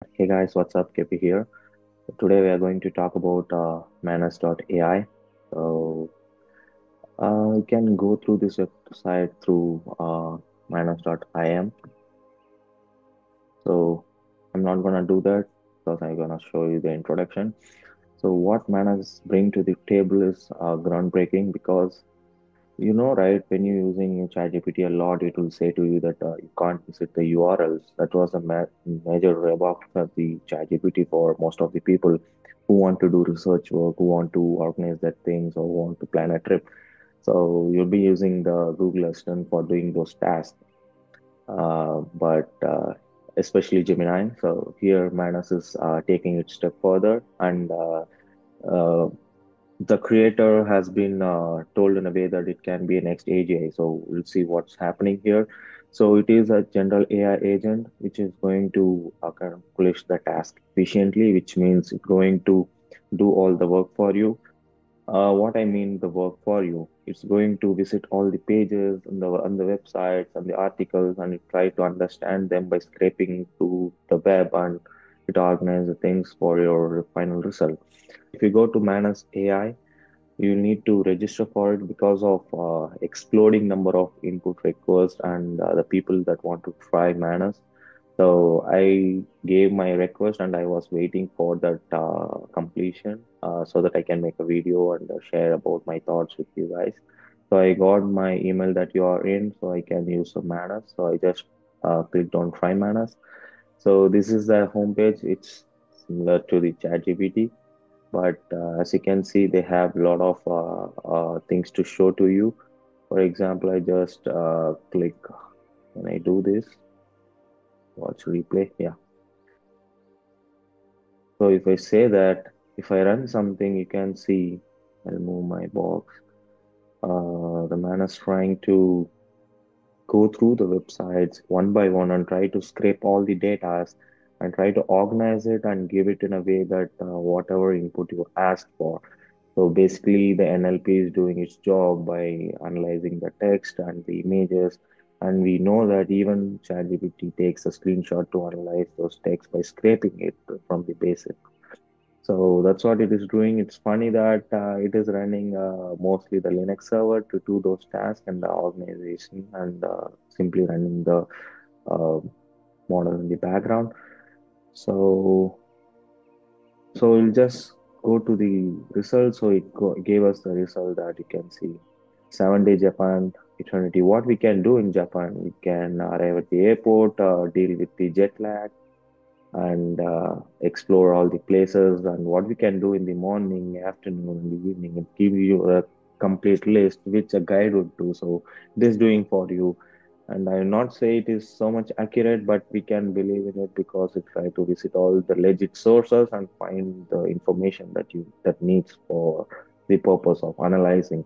Hey guys, what's up? KP here. Today we are going to talk about Manus AI. So you can go through this website through Manus.im. So I'm not gonna do that because I'm gonna show you the introduction. So what Manus bring to the table is groundbreaking because right, when you're using ChatGPT a lot, it will say to you that you can't visit the URLs. That was a major rebuff of the ChatGPT for most of the people who want to do research work, who want to organize their things, or who want to plan a trip. So you'll be using the Google Assistant for doing those tasks. But especially Gemini. So here Manus is taking it step further and uh, the creator has been told in a way that it can be a next AGI. So we'll see what's happening here. So it is a general AI agent which is going to accomplish the task efficiently, which means it's going to do all the work for you. What I mean, the work for you. It's going to visit all the pages on the websites and the articles, and it try to understand them by scraping to the web, and it organize the things for your final result. If you go to Manus AI, you need to register for it because of exploding number of input requests and the people that want to try Manus. So I gave my request and I was waiting for that completion so that I can make a video and share about my thoughts with you guys. So I got my email that you are in, so I can use some Manus. So I just clicked on try Manus. So this is the homepage. It's similar to the ChatGPT, but as you can see, they have a lot of things to show to you. For example, I just click when I do this, watch replay. Yeah. So if I say that, if I run something, you can see, I'll move my box. The man is trying to go through the websites one by one and try to scrape all the data and try to organize it and give it in a way that whatever input you asked for. So basically, the NLP is doing its job by analyzing the text and the images. And we know that even ChatGPT takes a screenshot to analyze those texts by scraping it from the basic. So that's what it is doing. It's funny that it is running mostly the Linux server to do those tasks and the organization and simply running the uh, model in the background. So so we'll just go to the result. So gave us the result that you can see 7 day Japan eternity. What we can do in Japan, we can arrive at the airport, deal with the jet lag, and explore all the places and what we can do in the morning, afternoon, and the evening, and give you a complete list which a guide would do. So it is doing for you. And I will not say it is so much accurate, but we can believe in it because it try to visit all the legit sources and find the information that needs for the purpose of analyzing.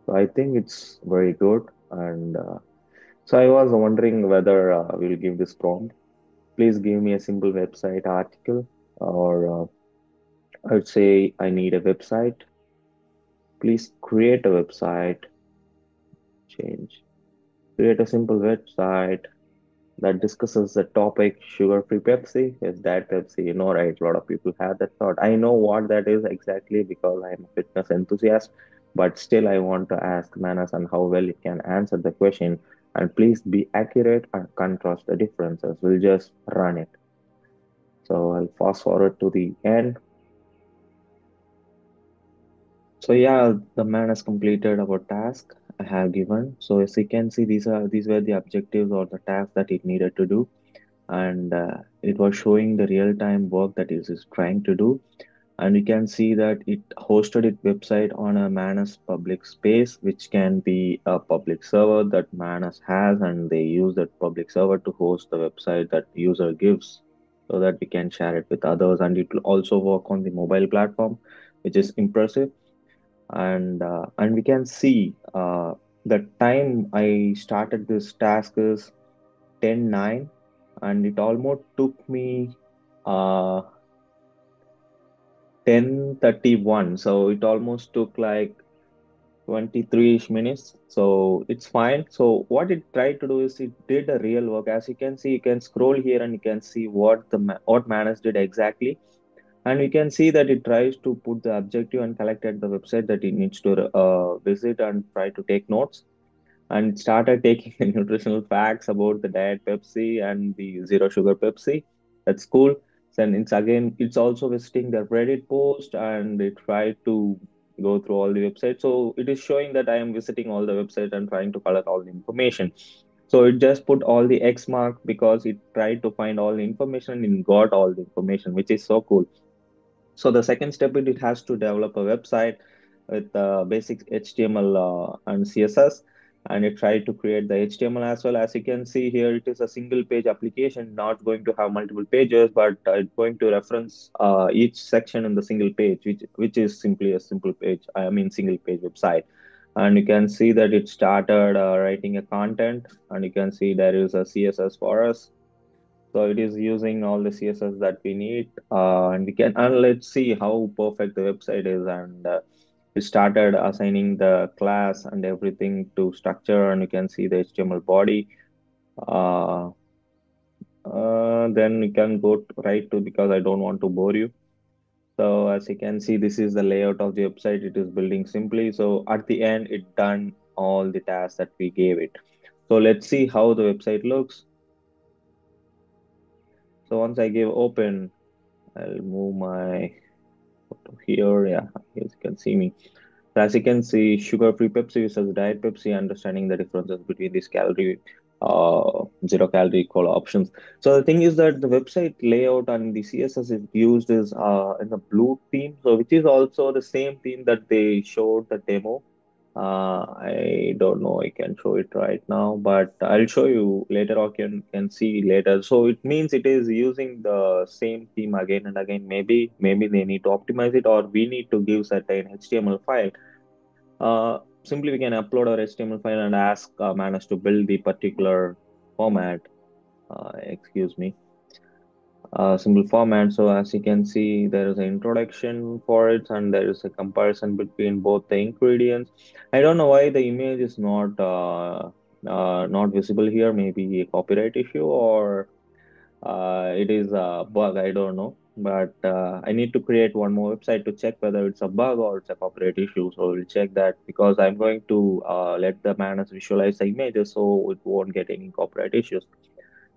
So I think it's very good. And so I was wondering whether we'll give this prompt. Please give me a simple website article, or I'd say I need a website. Please create a website. Change. Create a simple website that discusses the topic sugar-free Pepsi. Is that Pepsi? Right? A lot of people have that thought. I know what that is exactly because I'm a fitness enthusiast, but still I want to ask Manas and how well it can answer the question. And please be accurate and contrast the differences. We'll just run it. So I'll fast forward to the end. So yeah, the man has completed our task I have given. So as you can see, these were the objectives or the tasks that it needed to do, and it was showing the real-time work that it is trying to do. And you can see that it hosted its website on a Manus public space, which can be a public server that Manus has, and they use that public server to host the website that user gives, so that we can share it with others. And it will also work on the mobile platform, which is impressive. And we can see the time I started this task is 10:09, and it almost took me 10:31. So it almost took like 23-ish minutes, so it's fine. So what it tried to do is it did a real work. As you can see, you can scroll here and you can see what Manus did exactly, and we can see that it tries to put the objective and collect at the website that it needs to visit and try to take notes, and started taking the nutritional facts about the diet Pepsi and the zero sugar Pepsi. That's cool. Then it's also visiting the Reddit post, and it tried to go through all the websites. So it is showing that I am visiting all the websites and trying to collect all the information. So it just put all the X mark because it tried to find all the information and got all the information, which is so cool. So the second step it has to develop a website with basic HTML and CSS, and it tried to create the HTML as well. As you can see here, it is a single page application, not going to have multiple pages, but it's going to reference each section in the single page, which is simply a simple page. I mean, single page website. And you can see that it started writing a content, and you can see there is a CSS for us, so it is using all the CSS that we need, and let's see how perfect the website is. And we started assigning the class and everything to structure, and you can see the HTML body. Uh, then we can go right to, because I don't want to bore you. So as you can see, this is the layout of the website. It is building simply. So at the end, it done all the tasks that we gave it. So let's see how the website looks. So once I give open, I'll move my here. Yeah, here you can see me. So as you can see, sugar-free Pepsi versus diet Pepsi, understanding the differences between these zero calorie cola options. So the thing is that the website layout and the CSS is used is in the blue theme, so which is also the same theme that they showed the demo. I don't know, I can show it right now, but I'll show you later or can see later. So it means it is using the same theme again and again. Maybe they need to optimize it, or we need to give certain HTML file. Simply we can upload our HTML file and ask Manus to build the particular format. Excuse me, simple format. So as you can see, there is an introduction for it, and there is a comparison between both the ingredients. I don't know why the image is not visible here. Maybe a copyright issue, or it is a bug. I don't know. But I need to create one more website to check whether it's a bug or it's a copyright issue. So we'll check that, because I'm going to let the Manus visualize the images so it won't get any copyright issues.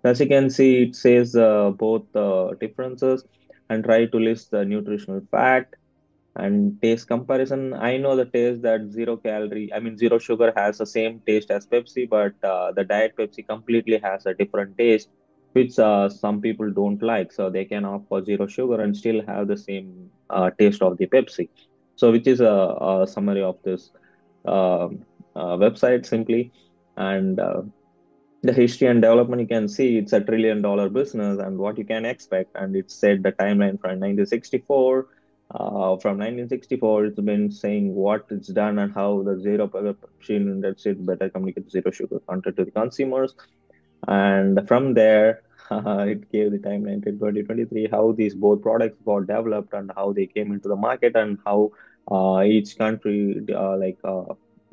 As you can see, it says both differences and try to list the nutritional fact and taste comparison. I know the taste that zero sugar has the same taste as Pepsi, but the diet Pepsi completely has a different taste, which some people don't like. So they can opt for zero sugar and still have the same taste of the Pepsi. So, which is a summary of this website simply. And the history and development, you can see it's a $1 trillion business and what you can expect. And it said the timeline from 1964. From 1964, it's been saying what it's done and how the zero production, that's it, better communicate zero sugar content to the consumers. And from there, it gave the timeline to 2023, how these both products got developed and how they came into the market, and how each country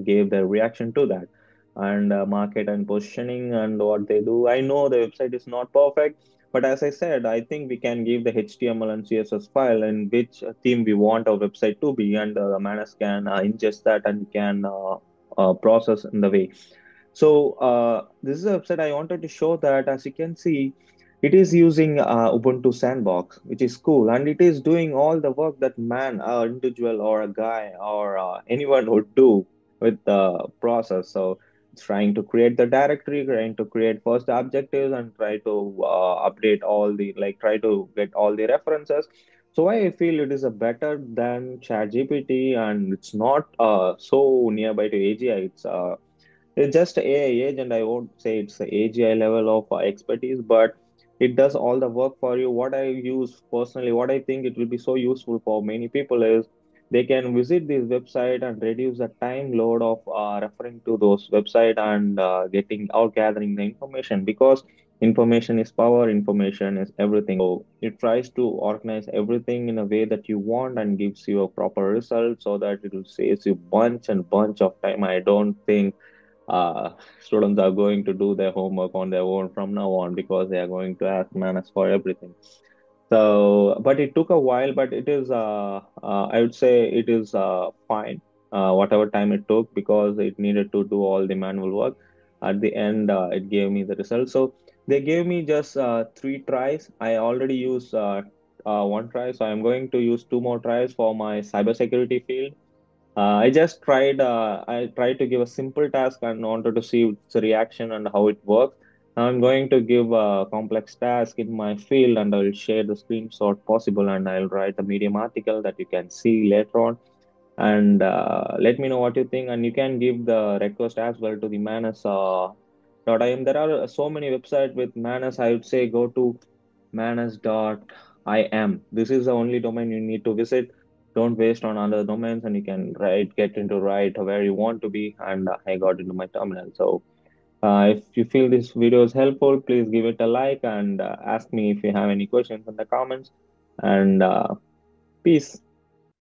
gave their reaction to that, and market and positioning and what they do. I know the website is not perfect, but as I said, I think we can give the HTML and CSS file in which theme we want our website to be, and Manus can ingest that and can process in the way. So this is a website I wanted to show that, as you can see, it is using Ubuntu Sandbox, which is cool, and it is doing all the work that man, an individual or a guy or anyone would do with the process. So it's trying to create the directory, trying to create first objectives, and try to update all the try to get all the references. So I feel it is a better than ChatGPT, and it's not so nearby to AGI. It's just AI agent. I won't say it's the AGI level of expertise, but it does all the work for you. What I use personally, what I think it will be so useful for many people is they can visit this website and reduce the time load of referring to those website and getting or gathering the information, because Information is power, information is everything. So it tries to organize everything in a way that you want and gives you a proper result so that it will save you bunch and bunch of time. I don't think students are going to do their homework on their own from now on because they are going to ask Manus for everything. So, but it took a while, but it is, I would say it is fine, whatever time it took because it needed to do all the manual work. At the end, it gave me the result. So they gave me just three tries. I already used one try, so I'm going to use two more tries for my cybersecurity field. I tried to give a simple task and wanted to see its reaction and how it works. Now I'm going to give a complex task in my field and I will share the screenshot possible and I'll write a Medium article that you can see later on. And let me know what you think. And you can give the request as well to the Manus .im. There are so many websites with Manus. I would say go to manus.im. This is the only domain you need to visit. Don't waste on other domains, and you can get into write where you want to be. And I got into my terminal. So if you feel this video is helpful, please give it a like and ask me if you have any questions in the comments. And peace.